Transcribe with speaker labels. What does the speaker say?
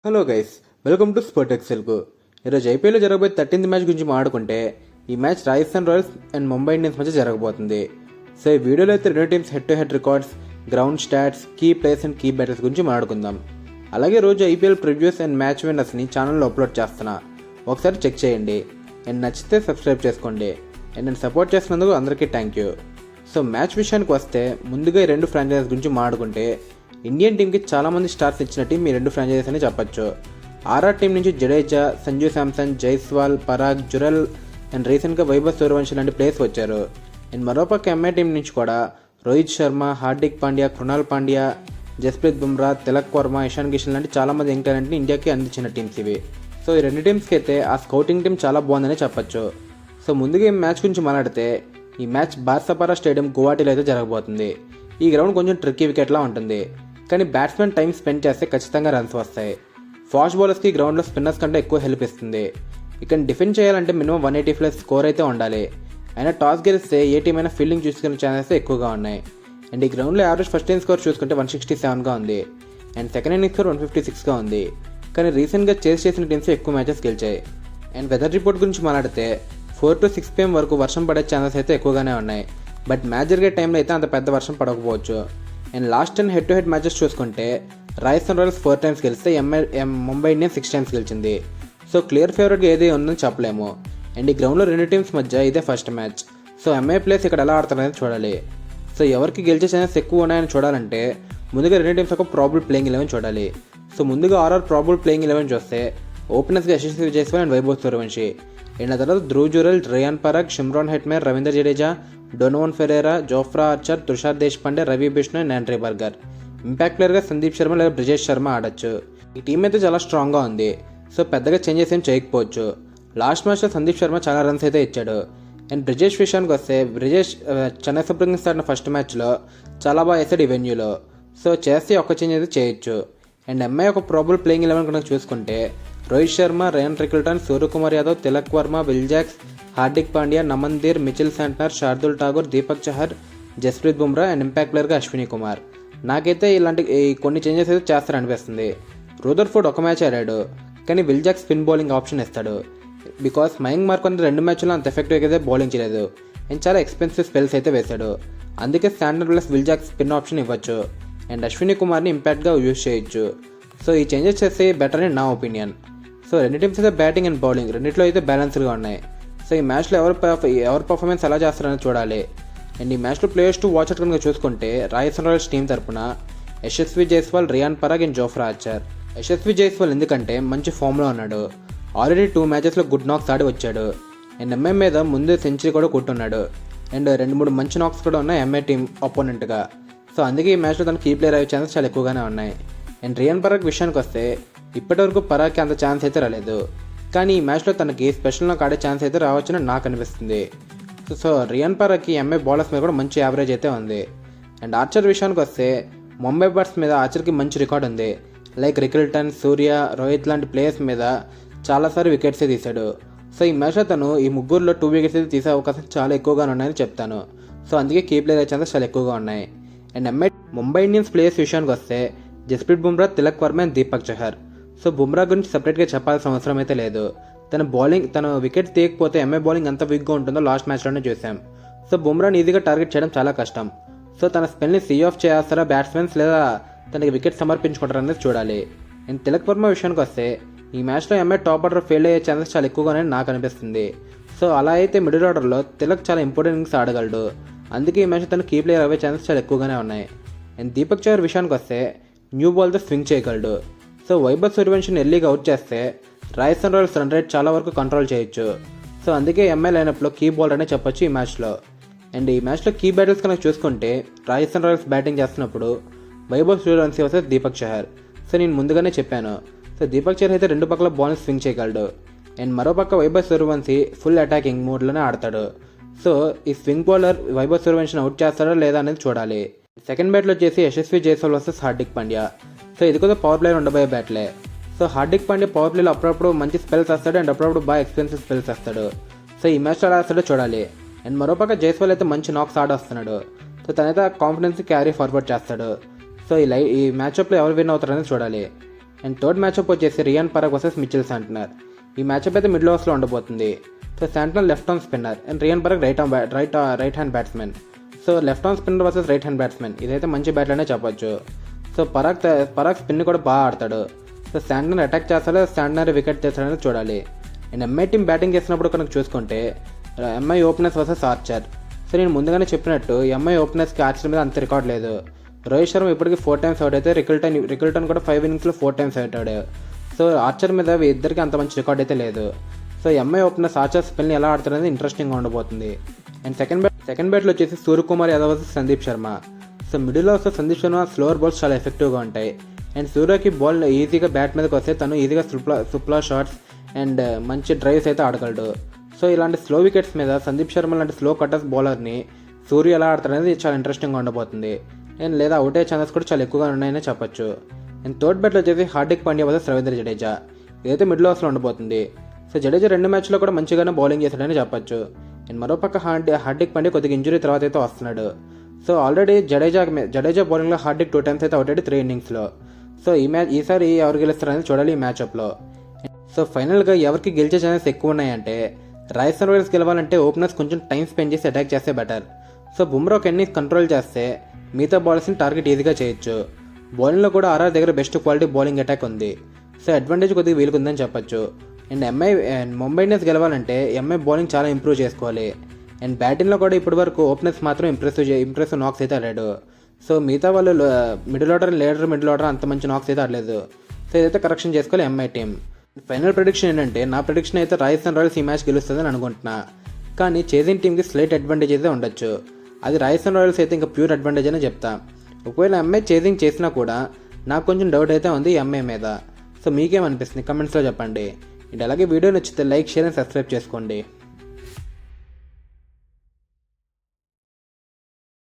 Speaker 1: Hello guys, welcome to sport ఎక్సెల్కు. ఈరోజు ఐపీఎల్లో జరగబోయే 13th మ్యాచ్ గురించి మాట్లాడుకుంటే ఈ match Rajasthan Royals and Mumbai Indians మధ్య జరగబోతుంది. సో ఈ వీడియోలో అయితే రెండు teams head to head records, ground stats, key players and key batters గురించి మాట్లాడుకుందాం. అలాగే రోజు ఐపీఎల్ ప్రివ్యూస్ అండ్ మ్యాచ్ విన్నర్స్ని ఛానల్లో అప్లోడ్ చేస్తున్నా, ఒకసారి చెక్ చేయండి. అండ్ నచ్చితే సబ్స్క్రైబ్ చేసుకోండి. అండ్ నేను సపోర్ట్ చేస్తున్నందుకు అందరికీ థ్యాంక్ యూ. సో మ్యాచ్ విషయానికి వస్తే ముందుగా ఈ రెండు ఫ్రాంచైజీస్ గురించి మాట్లాడుకుంటే ఇండియన్ టీంకి చాలామంది స్టార్స్ ఇచ్చిన టీం ఈ రెండు ఫ్రాంచైజీస్ అని చెప్పొచ్చు. ఆర్ఆర్ టీం నుంచి జడేజా, సంజు శాంసన్, జైస్వాల్, పరాగ్, జురెల్ అండ్ రీసెంట్గా వైభవ్ సూర్యవంశీ లాంటి ప్లేయర్స్ వచ్చారు. అండ్ మరోపక్క ఎంఐ టీం నుంచి కూడా రోహిత్ శర్మ, హార్దిక్ పాండ్యా, కృణాల్ పాండ్యా, జస్ప్రీత్ బుమ్రా, తిలక్ వర్మ, ఇషాన్ కిషన్ లాంటి చాలామంది యంగ్ టాలెంట్ని ఇండియాకి అందించిన టీమ్స్ ఇవి. సో ఈ రెండు టీమ్స్కి అయితే ఆ స్కౌటింగ్ టీం చాలా బాగుందని చెప్పొచ్చు. సో ముందుగా ఈ మ్యాచ్ గురించి మాట్లాడితే ఈ మ్యాచ్ బార్సపారా స్టేడియం గువాహటిలో అయితే జరగబోతుంది. ఈ గ్రౌండ్ కొంచెం ట్రిక్కీ వికెట్లా ఉంటుంది, కానీ బ్యాట్స్మెన్ టైం స్పెండ్ చేస్తే ఖచ్చితంగా రన్స్ వస్తాయి. ఫాస్ట్ బౌలర్స్కి గ్రౌండ్లో స్పిన్నర్స్ కంటే ఎక్కువ హెల్ప్ ఇస్తుంది. ఇక్కడ డిఫెండ్ చేయాలంటే మినిమం 180+ స్కోర్ అయితే ఉండాలి. అయినా టాస్ గెలిస్తే ఏ టీం అయినా ఫీల్డింగ్ చూసుకునే ఛాన్సెస్ ఎక్కువగా ఉన్నాయి. అండ్ ఈ గ్రౌండ్లో యావరేజ్ ఫస్ట్ ఇన్నింగ్స్ స్కోర్ చూసుకుంటే 167గా ఉంది. అండ్ సెకండ్ ఇన్నింగ్స్ స్కోర్ 156గా ఉంది. కానీ రీసెంట్గా చేసిన టీమ్స్ ఎక్కువ మ్యాచెస్ గెలిచాయి. అండ్ వెదర్ రిపోర్ట్ గురించి మాట్లాడితే 4 to 6 PM వరకు వర్షం పడే ఛాన్సెస్ అయితే ఎక్కువగానే ఉన్నాయి. బట్ మ్యాచ్ జరిగే టైంలో అయితే అంత పెద్ద వర్షం పడకపోవచ్చు. And last 10 head to head matches చూసుకుంటే రాజస్థాన్ రాయల్స్ 4 times గెలిస్తే ముంబై ఇండియన్స్ 6 times గెలిచింది. సో క్లియర్ ఫేవరెట్గా ఏది ఉందని చెప్పలేము. అండ్ ఈ గ్రౌండ్లో రెండు టీమ్స్ మధ్య ఇదే first match. So MI players ఇక్కడ ఎలా ఆడతారనేది చూడాలి. సో ఎవరికి గెలిచే ఛాన్సెస్ ఎక్కువ ఉన్నాయని చూడాలంటే ముందుగా రెండు టీమ్స్ ఒక ప్రాబుల్ ప్లేయింగ్ 11 చూడాలి. సో ముందుగా ఆర్ఆర్ ప్రాబుల్ ప్లేయింగ్ 11 చూస్తే ఓపెనర్స్గా యశస్వి జైస్వాల్ అండ్ వైభవ్ సూర్యవంశీ. అండ్ ఆ తర్వాత Dhruv Jurel, Riyan Parag, Shimron Hetmyer, Ravindra Jadeja, Donovan Ferreira, Jofra Archer, Tushar Deshpande, Ravi Bishnoi and Andre Burger. Impact ప్లేయర్గా సందీప్ శర్మ లేదా బ్రిజేష్ శర్మ ఆడొచ్చు. ఈ టీం అయితే చాలా స్ట్రాంగ్గా ఉంది. సో పెద్దగా చేంజెస్ ఏం చేయకపోవచ్చు. లాస్ట్ మ్యాచ్లో సందీప్ శర్మ చాలా రన్స్ అయితే ఇచ్చాడు. అండ్ బ్రిజేష్ విషయానికి వస్తే చెన్నై సూపర్ కింగ్స్ ఆడిన ఫస్ట్ మ్యాచ్లో చాలా బాగా వేసాడు ఈ వెన్యూలో. సో చేస్తే ఒక్క చేంజ్ అయితే చేయొచ్చు. అండ్ ఎంఐ ఒక ప్రాబుల్ ప్లేయింగ్ 11 కనుక చూసుకుంటే Rohit Sharma, Ryan Rickelton, Suryakumar Yadav, Tilak Varma, Will Jacks, Hardik Pandya, Naman Dhir, Mitchell Santner, Shardul Thakur, Deepak Chahar, Jasprit Bumrah and impact ప్లేయర్గా అశ్విని కుమార్. నాకైతే ఇలాంటి కొన్ని చేంజెస్ అయితే చేస్తారనిపిస్తుంది. రూదర్ఫోర్డ్ ఒక మ్యాచ్ ఆడాడు, కానీ Will Jacks spin bowling option ఇస్తాడు. బికాస్ మయాంక్ మార్కర్ 2 మ్యాచ్లో అంత ఎఫెక్టివ్గా అయితే బౌలింగ్ చేయలేదు. అండ్ చాలా ఎక్స్పెన్సివ్ స్పెల్స్ అయితే వేశాడు. అందుకే Santner plus Will Jacks spin option ఇవ్వచ్చు. అండ్ అశ్విని కుమార్ని ఇంపాక్ట్గా యూజ్ చేయొచ్చు. సో ఈ చేంజెస్ చేస్తే బెటర్ అని నా ఒపీనియన్. సో రెండు టీమ్స్ అయితే బ్యాటింగ్ అండ్ బౌలింగ్ రెండింటిలో అయితే బ్యాలెన్స్డ్గా ఉన్నాయి. సో ఈ మ్యాచ్లో ఎవరు పర్ఫార్మెన్స్ ఎలా చేస్తారని చూడాలి. అండ్ ఈ మ్యాచ్లో ప్లేయర్స్ టు వాచ్ కనుక చూసుకుంటే రాజస్థాన్ రాయల్స్ టీం తరపున Yashasvi Jaiswal, Riyan Parag and Jofra Archer. Yashasvi Jaiswal ఎందుకంటే మంచి ఫామ్లో ఉన్నాడు. ఆల్రెడీ 2 మ్యాచెస్లో గుడ్ నాక్స్ ఆడి వచ్చాడు. అండ్ ఎంఐ మీద ముందే సెంచరీ కూడా కొట్టున్నాడు. అండ్ 2-3 మంచి నాక్స్ కూడా ఉన్నాయి ఎంఐ టీం అపోనెంట్గా. సో అందుకే ఈ మ్యాచ్లో తన కీ ప్లేయర్ అయ్యే ఛాన్సెస్ చాలా ఎక్కువగానే ఉన్నాయి. అండ్ రియాన్ పరాగ్ విషయానికి వస్తే ఇప్పటివరకు పరాగ్కి అంత ఛాన్స్ అయితే రాలేదు. కానీ ఈ మ్యాచ్లో తనకి స్పెషల్ నాక్ ఆడే ఛాన్స్ అయితే రావచ్చని నాకు అనిపిస్తుంది. సో రియాన్ పరాగ్కి ఎంఐ బౌలర్స్ మీద కూడా మంచి యావరేజ్ అయితే ఉంది. అండ్ ఆర్చర్ విషయానికి వస్తే ముంబై బర్డ్స్ మీద ఆర్చర్కి మంచి రికార్డ్ ఉంది. లైక్ రికిల్టన్, సూర్య, రోహిత్ లాంటి ప్లేయర్స్ మీద చాలాసార్లు వికెట్సే తీశాడు. సో ఈ మ్యాచ్లో తను ఈ ముగ్గురులో 2 wickets అయితే తీసే అవకాశం చాలా ఎక్కువగా ఉన్నాయని చెప్తాను. సో అందుకే కీ ప్లేయర్ అయ్యే ఛాన్సెస్ చాలా ఎక్కువగా ఉన్నాయి. అండ్ ముంబై ఇండియన్స్ ప్లేయర్స్ విషయానికి వస్తే జస్ప్రీత్ బుమ్రా, తిలక్ వర్మ అండ్ దీపక్ చహర్. సో బుమ్రా గురించి సపరేట్గా చెప్పాల్సిన అవసరం అయితే లేదు. తన వికెట్ తీయకపోతే ఎంఐ బౌలింగ్ ఎంత వీక్గా ఉంటుందో లాస్ట్ మ్యాచ్లోనే చూసాం. సో బుమ్రాని ఈజీగా టార్గెట్ చేయడం చాలా కష్టం. సో తన స్పెల్ని సీ ఆఫ్ చేస్తారా బ్యాట్స్మెన్స్ లేదా తనకి వికెట్ సమర్పించుకుంటారనేది చూడాలి. అండ్ తిలక్ వర్మ విషయానికి వస్తే ఈ మ్యాచ్లో ఎంఐ టాప్ ఆర్డర్ ఫెయిల్ అయ్యే ఛాన్సెస్ చాలా ఎక్కువగానే నాకు అనిపిస్తుంది. సో అలా అయితే మిడిల్ ఆర్డర్లో తిలక్ చాలా ఇంపార్టెంట్ ఇన్నింగ్స్ ఆడగలడు. అందుకే ఈ మ్యాచ్లో తను కీ ప్లేయర్ అయ్యే ఛాన్సెస్ చాలా ఎక్కువగానే ఉన్నాయి. అండ్ దీపక్ చహర్ విషయానికి వస్తే న్యూ బాల్తో స్వింగ్ చేయగలడు. సో వైభవ్ సూర్యవంశీని ఎర్లీగా అవుట్ చేస్తే రాజస్థాన్ రాయల్స్ రన్ రేట్ చాలా వరకు కంట్రోల్ చేయొచ్చు. సో అందుకే ఎంఐ లైనప్లో కీ బౌలర్ అనే చెప్పొచ్చు ఈ మ్యాచ్లో. అండ్ ఈ మ్యాచ్లో కీ బ్యాటర్స్ కనుక చూసుకుంటే రాజస్థాన్ రాయల్స్ బ్యాటింగ్ చేస్తున్నప్పుడు వైభవ్ సూర్యవంశీ వస్తే దీపక్ చహర్. సో నేను ముందుగానే చెప్పాను. సో దీపక్ చహర్ అయితే 2 పక్కల బాల్ని స్వింగ్ చేయగలడు. అండ్ మరోపక్క వైభవ్ సూర్యవంశీ ఫుల్ అటాకింగ్ మోడ్లోనే ఆడతాడు. సో ఈ స్వింగ్ బౌలర్ వైభవ్ సూర్యవంశీని అవుట్ చేస్తాడా లేదా అనేది చూడాలి. సెకండ్ బ్యాట్లో వచ్చేసి యశస్వి జైస్వాల్ వర్సెస్ హార్దిక్ పాండ్యా. సో ఇది కూడా పవర్ ప్లేయర్ ఉండబోయే బ్యాట్లే. సో హార్దిక్ పాండ్యా పవర్ ప్లేలో అప్పుడప్పుడు మంచి స్పెల్స్ వస్తాడు అండ్ అప్పుడప్పుడు బాగా ఎక్స్పెన్సివ్ స్పెల్స్ వస్తాడు. సో ఈ మ్యాచ్లో ఎలా వస్తాడో చూడాలి. అండ్ మరోపక్క జైస్వాల్ అయితే మంచి నాక్స్ ఆడొస్తున్నాడు. సో తనైతే కాన్ఫిడెన్స్ క్యారీ ఫార్వర్డ్ చేస్తాడు. సో ఈ మ్యాచ్అప్లో ఎవరు విన్ అవుతారనేది చూడాలి. అండ్ థర్డ్ మ్యాచ్అప్ వచ్చేసి Riyan Parag versus Mitchell Santner. ఈ మ్యాచ్అప్ అయితే మిడిల్ ఓవర్స్లో ఉండబోతుంది. So Santner left arm spinner and Riyan Parag right hand batsmen. So left arm spinner versus right hand batsmen, ఇదైతే మంచి బ్యాటిల్ అనే చెప్పొచ్చు. సో పరాగ్ స్పిన్ కూడా బాగా ఆడతాడు. సో శాంట్నర్ అటాక్ చేస్తాడో శాంట్నర్ వికెట్ తీస్తాడని చూడాలి. అండ్ ఎంఐ టీం బ్యాటింగ్ చేసినప్పుడు కనుక చూసుకుంటే MI openers versus Archer. So నేను ముందుగానే చెప్పినట్టు ఎంఐ ఓపెనర్స్కి ఆర్చర్ మీద అంత రికార్డ్ లేదు. రోహిత్ శర్మ ఇప్పటికి 4 times అవుట్ అయితే రికల్టన్ కూడా 5 innings 4 times అవుతాడు. సో ఆర్చర్ మీద ఇద్దరికి అంత మంచి రికార్డ్ అయితే లేదు. So MI openers Archer spin ఎలా ఆడుతారనేది ఇంట్రెస్టింగ్గా ఉండబోతుంది. అండ్ సెకండ్ బ్యాట్లో వచ్చేసి Suryakumar Yadav versus Sandeep Sharma. So middle ఓవర్స్లో సందీప్ శర్మ స్లోవర్ బాల్స్ చాలా ఎఫెక్టివ్గా ఉంటాయి. అండ్ సూర్యకి బాల్ ఈజీగా బ్యాట్ మీదకి వస్తే తను ఈజీగా సుప్లా షాట్స్ అండ్ మంచి డ్రైవ్స్ అయితే ఆడగలడు. సో ఇలాంటి స్లో వికెట్స్ మీద సందీప్ శర్మ లాంటి స్లో కటర్స్ బౌలర్ని సూర్య ఎలా ఆడతారనేది చాలా ఇంట్రెస్టింగ్గా ఉండబోతుంది. అండ్ లేదా అవుట్ అయ్యే ఛాన్సెస్ కూడా చాలా ఎక్కువగా ఉన్నాయని చెప్పొచ్చు. అండ్ థర్డ్ బ్యాట్లో వచ్చేసి హార్దిక్ పాండ్యా వర్సెస్ రవీంద్ర జడేజా. ఇదైతే మిడిల్ ఓవర్స్లో ఉండబోతుంది. సో జడేజా 2 మ్యాచ్లో కూడా మంచిగానే బౌలింగ్ చేశాడని చెప్పొచ్చు. అండ్ మరోపక్క హార్దిక్ పాండ్యా కొద్దిగా ఇంజురీ తర్వాత అయితే వస్తున్నాడు. సో ఆల్రెడీ జడేజా బౌలింగ్లో హార్దిక్ 2 times అయితే అవుట్ అయ్యాడు 3 innings. సో ఈసారి ఎవరు గెలుస్తారనేది చూడాలి ఈ మ్యాచ్అప్లో. సో ఫైనల్గా ఎవరికి గెలిచే ఛాన్సెస్ ఎక్కువ ఉన్నాయంటే రాజస్థాన్ రాయల్స్ గెలవాలంటే ఓపెనర్స్ కొంచెం టైం స్పెండ్ చేసి అటాక్ చేస్తే బెటర్. సో బుమ్రా ఒక ఇన్నింగ్స్ కంట్రోల్ చేస్తే మిగతా బౌలర్స్ని టార్గెట్ ఈజీగా చేయొచ్చు. బౌలింగ్లో కూడా ఆర్ఆర్ దగ్గర బెస్ట్ క్వాలిటీ బౌలింగ్ అటాక్ ఉంది. సో అడ్వాంటేజ్ కొద్దిగా వీలుకుందని చెప్పొచ్చు. అండ్ ముంబై ఇండియన్స్ గెలవాలంటే ఎంఐ బౌలింగ్ చాలా ఇంప్రూవ్ చేసుకోవాలి. అండ్ బ్యాటింగ్లో కూడా ఇప్పటి వరకు ఓపెనర్స్ మాత్రం ఇంప్రెసివ్ నాక్స్ అయితే ఆడాడు. సో మిగతా వాళ్ళు మిడిల్ ఆర్డర్ అంత మంచి నాక్స్ అయితే ఆడలేదు. సో ఇదైతే కరెక్షన్ చేసుకోవాలి ఎంఐ టీం. ఫైనల్ ప్రెడిక్షన్ ఏంటంటే నా ప్రెడిక్షన్ అయితే రాజస్థాన్ రాయల్స్ ఈ మ్యాచ్ గెలుస్తుందని అనుకుంటున్నా. కానీ చేజింగ్ టీంకి స్లైట్ అడ్వాంటేజ్ అయితే ఉండొచ్చు. అది రాజస్థాన్ రాయల్స్ అయితే ఇంకా ప్యూర్ అడ్వాంటేజ్ అనే చెప్తా. ఒకవేళ ఎంఐ చేజింగ్ చేసినా కూడా నాకు కొంచెం డౌట్ అయితే ఉంది ఎంఐ మీద. సో మీకేమనిపిస్తుంది కమెంట్స్లో చెప్పండి. అండ్ అలాగే వీడియో నచ్చితే లైక్, షేర్ అండ్ సబ్స్క్రైబ్ చేసుకోండి.